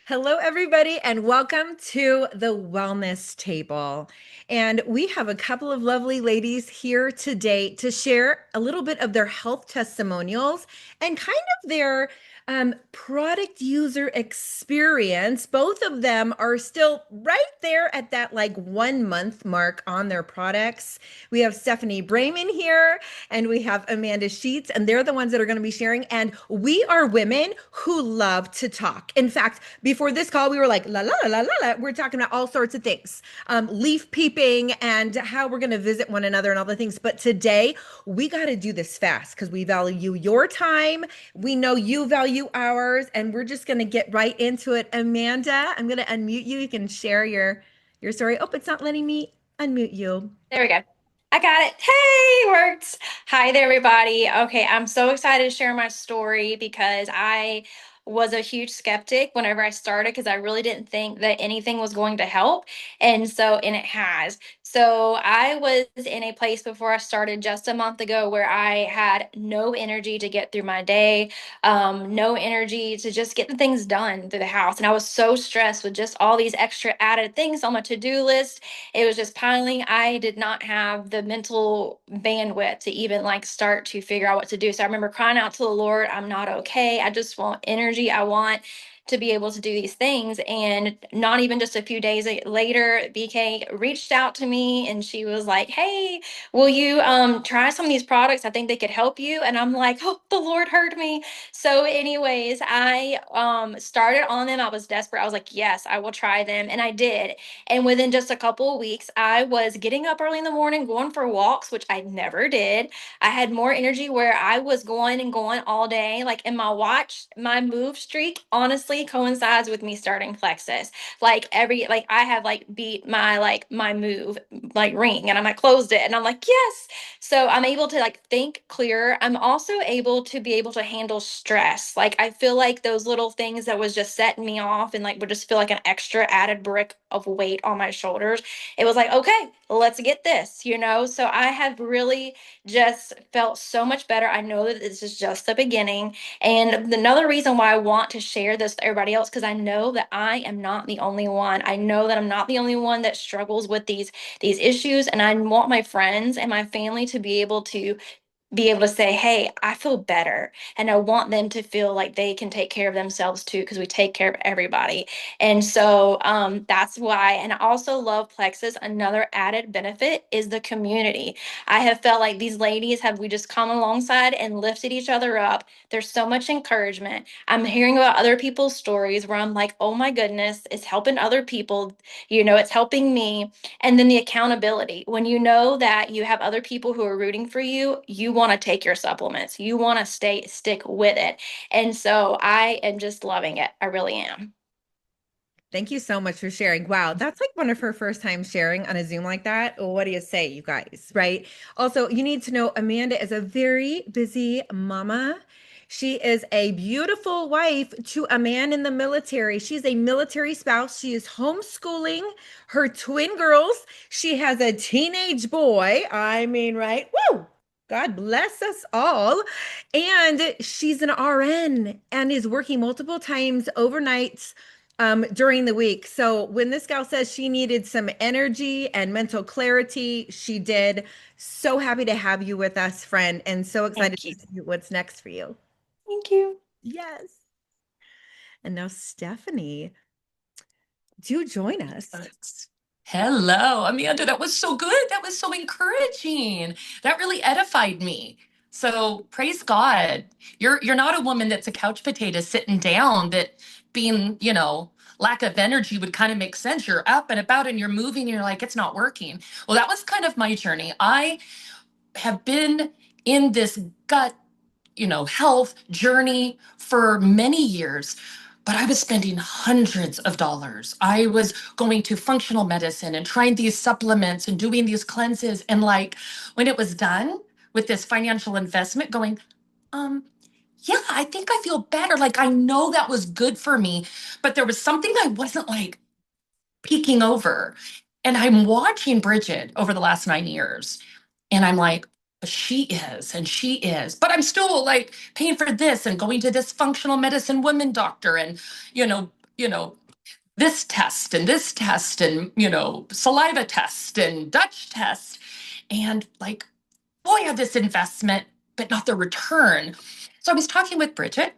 Hello, everybody, and welcome to the Wellness Table. And we have a couple of lovely ladies here today to share a little bit of their health testimonials and kind of their product user experience. Both of them are still right there at that like 1 month mark on their products. We have Stephanie Brayman here and we have Amanda Scheetz, and they're the ones that are going to be sharing. And we are women who love to talk. In fact, before this call, we were like, la, la, la, la, la. We're talking about all sorts of things, leaf peeping and how we're going to visit one another and all the things. But today, we got to do this fast because we value your time. We know you value ours, and we're just going to get right into it. Amanda, I'm going to unmute you. You can share your story. Oh, it's not letting me unmute you. There we go. I got it. Hey, works. Hi there, everybody. Okay, I'm so excited to share my story because I was a huge skeptic whenever I started because I really didn't think that anything was going to help. And it has. So I was in a place before I started just a month ago where I had no energy to get through my day, no energy to just get the things done through the house. And I was so stressed with just all these extra added things on my to-do list. It was just piling. I did not have the mental bandwidth to even like start to figure out what to do. So I remember crying out to the Lord, I'm not okay. I just want energy. I want to be able to do these things. And not even just a few days later, BK reached out to me and she was like, "Hey, will you try some of these products? I think they could help you." And I'm like, "Oh, the Lord heard me." So, anyways, I started on them. I was desperate. I was like, "Yes, I will try them." And I did. And within just a couple of weeks, I was getting up early in the morning, going for walks, which I never did. I had more energy where I was going and going all day. Like in my watch, my move streak honestly coincides with me starting Plexus. Like I have like beat my move like ring and I closed it and I'm like, yes. So I'm able to like think clearer. I'm also able to be able to handle stress. Like I feel like those little things that was just setting me off and like would just feel like an extra added brick of weight on my shoulders. It was like, okay, let's get this. So I have really just felt so much better. I know that this is just the beginning. And another reason why I want to share this with everybody else, because I know that I am not the only one. I know that I'm not the only one that struggles with these issues. And I want my friends and my family to be able to say, "Hey, I feel better." And I want them to feel like they can take care of themselves too, because we take care of everybody. And so that's why. And I also love Plexus. Another added benefit is the community. I have felt like these ladies have we just come alongside and lifted each other up. There's so much encouragement. I'm hearing about other people's stories where I'm like, oh my goodness, it's helping other people. It's helping me. And then the accountability. When you know that you have other people who are rooting for you, you want to take your supplements. You want to stick with it. And so I am just loving it. I really am. Thank you so much for sharing. Wow, that's like one of her first times sharing on a Zoom like that. What do you say, you guys? Right? Also, you need to know Amanda is a very busy mama. She is a beautiful wife to a man in the military. She's a military spouse. She is homeschooling her twin girls. She has a teenage boy. I mean, right? Woo! God bless us all. And she's an RN and is working multiple times overnight during the week. So when this gal says she needed some energy and mental clarity, she did. So happy to have you with us, friend, and so excited Thank to you. see what's next for you. Thank you. Yes. And now, Stephanie, do join us. Thanks. Hello, Amanda. That was so good. That was so encouraging. That really edified me. So praise God. You're not a woman that's a couch potato sitting down that being, lack of energy would kind of make sense. You're up and about and you're moving and you're like, it's not working. Well, that was kind of my journey. I have been in this gut health journey for many years, but I was spending hundreds of dollars. I was going to functional medicine and trying these supplements and doing these cleanses. And like when it was done with this financial investment, going, um, yeah, I think I feel better. Like I know that was good for me, but there was something I wasn't like peeking over. And I'm watching Bridget over the last 9 years. And I'm like, she is, and she is. But I'm still like paying for this and going to this functional medicine women doctor and, you know, you know, this test and, saliva test and Dutch test. And like, boy, I have this investment, but not the return. So I was talking with Bridget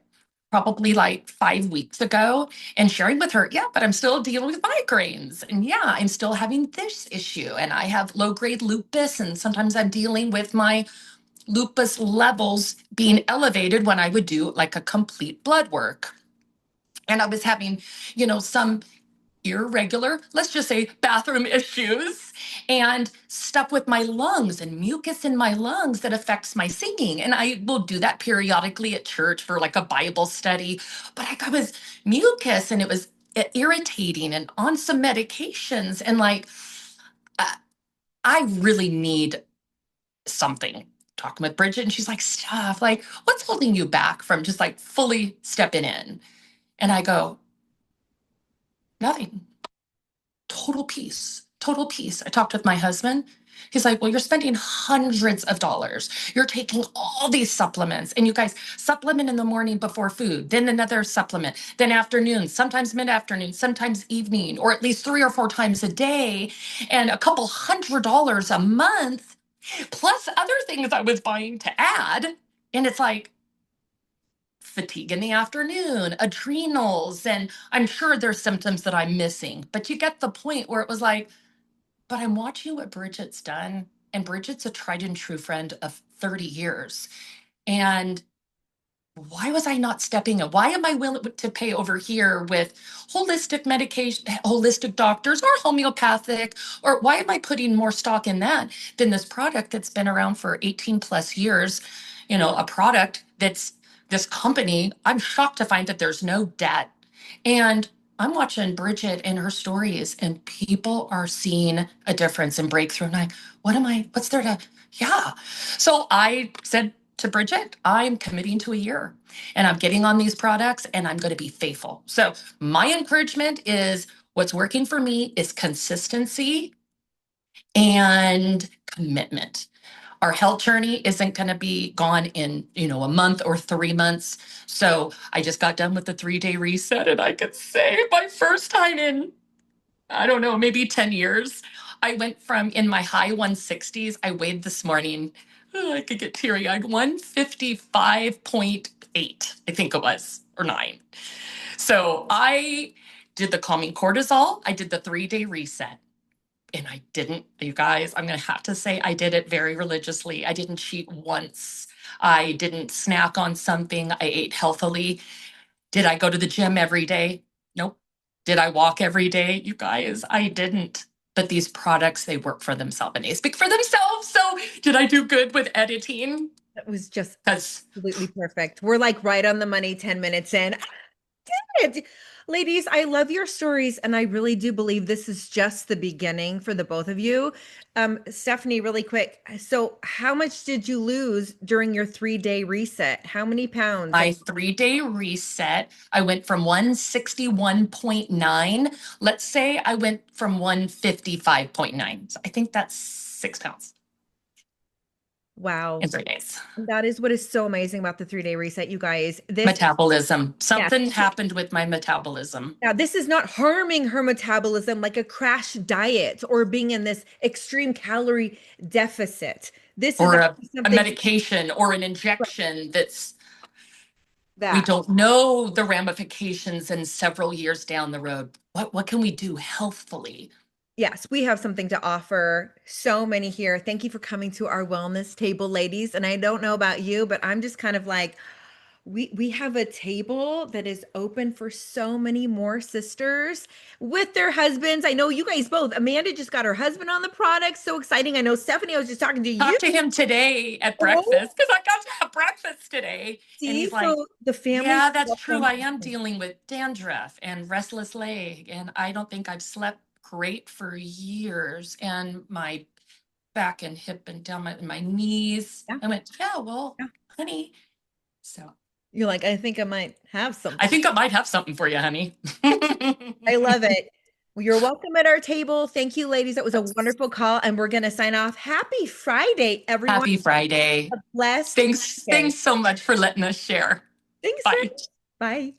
probably like 5 weeks ago and sharing with her, yeah, but I'm still dealing with migraines. And yeah, I'm still having this issue. And I have low grade lupus. And sometimes I'm dealing with my lupus levels being elevated when I would do like a complete blood work. And I was having, some irregular, let's just say bathroom issues and stuff with my lungs and mucus in my lungs that affects my singing. And I will do that periodically at church for like a Bible study. But I got was mucus and it was irritating and on some medications. And like, uh, I really need something. Talking with Bridget, and she's like, stuff, like, what's holding you back from just like fully stepping in? And I go, nothing. Total peace, total peace. I talked with my husband. He's like, well, you're spending hundreds of dollars. You're taking all these supplements, and you guys supplement in the morning before food, then another supplement, then afternoon, sometimes mid-afternoon, sometimes evening, or at least 3 or 4 times a day, and a couple $100 a month, plus other things I was buying to add. And it's like, fatigue in the afternoon, adrenals, and I'm sure there's symptoms that I'm missing. But you get the point where it was like, but I'm watching what Bridget's done. And Bridget's a tried and true friend of 30 years. And why was I not stepping in? Why am I willing to pay over here with holistic medication, holistic doctors, or homeopathic? Or why am I putting more stock in that than this product that's been around for 18 plus years? A product that's this company. I'm shocked to find that there's no debt. And I'm watching Bridget and her stories, and people are seeing a difference and breakthrough. And what's there to, yeah. So I said, to Bridget, I'm committing to a year and I'm getting on these products and I'm going to be faithful. So my encouragement is what's working for me is consistency and commitment. Our health journey isn't going to be gone in, a month or 3 months. So I just got done with the 3-day reset and I could say my first time in, I don't know, maybe 10 years. I went from in my high 160s. I weighed this morning, I could get teary eyed, 155.8, I think it was, or 9. So I did the calming cortisol. I did the 3-day reset. And I didn't, you guys, I'm going to have to say I did it very religiously. I didn't cheat once. I didn't snack on something. I ate healthily. Did I go to the gym every day? Nope. Did I walk every day? You guys, I didn't. But these products, they work for themselves and they speak for themselves. So did I do good with editing? That was just Because absolutely perfect. We're like right on the money, 10 minutes in. Did it. Ladies, I love your stories, and I really do believe this is just the beginning for the both of you. Stephanie, really quick. So, how much did you lose during your 3-day reset? How many pounds? my 3-day reset, I went from 161.9. Let's say I went from 155.9. So I think that's 6 pounds Wow. in 3 days. That is what is so amazing about the 3-day reset, you guys. Metabolism. Something happened with my metabolism. Now, this is not harming her metabolism like a crash diet or being in this extreme calorie deficit. This is Or a something medication or an injection that's, we that. don't know the ramifications in several years down the road. What can we do healthfully? Yes, we have something to offer. So many here. Thank you for coming to our wellness table, ladies. And I don't know about you, but I'm just kind of like, we have a table that is open for so many more sisters with their husbands. I know you guys both. Amanda just got her husband on the product. So exciting. I know Stephanie, I was just talking to you. Talked to him today at Oh, breakfast because I got to have breakfast today. And see, he's like, so the family. yeah, that's true. I am dealing with dandruff and restless leg. And I don't think I've slept great for years. And my back and hip and down my knees. Yeah. I went, yeah, well, Yeah. honey. So You're like, I think I might have something. I think I might have something for you, honey. I love it. Well, you're welcome at our table. Thank you, ladies. That was a wonderful call. And we're going to sign off. Happy Friday, everyone. Happy Friday. A blessed Thanks. day. Thanks so much for letting us share. Thanks, Bye. Bye.